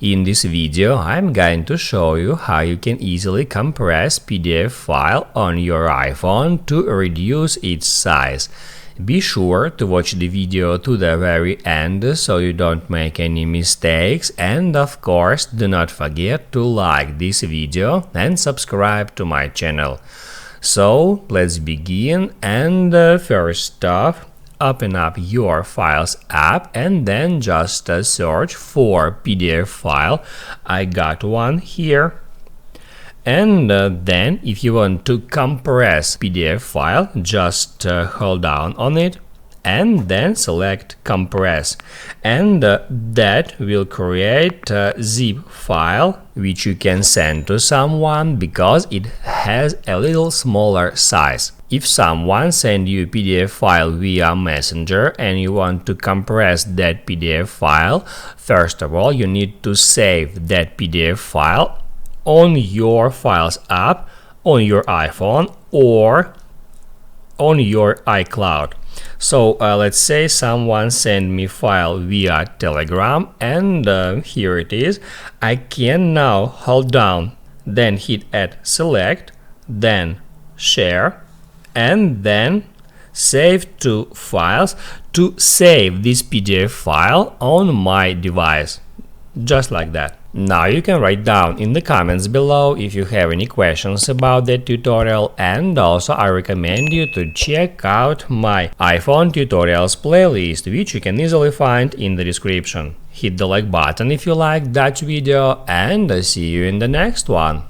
In this video, I'm going to show you how you can easily compress PDF file on your iPhone to reduce its size. Be sure to watch the video to the very end so you don't make any mistakes, and of course do not forget to like this video and subscribe to my channel. So let's begin, and first off, open up your Files app and then just search for PDF file. I got one here. And then if you want to compress PDF file, just hold down on it and then select compress, and that will create a zip file which you can send to someone because it has a little smaller size. If someone sends you a PDF file via Messenger and you want to compress that PDF file, first of all you need to save that PDF file on your Files app, on your iPhone, or on your iCloud. So let's say someone sent me file via Telegram, and here it is. I can now hold down, then hit Add Select, then Share, and then Save to Files to save this PDF file on my device, just like that. Now you can write down in the comments below if you have any questions about that tutorial, and also I recommend you to check out my iPhone tutorials playlist, which you can easily find in the description. Hit the like button if you liked that video, and I see you in the next one.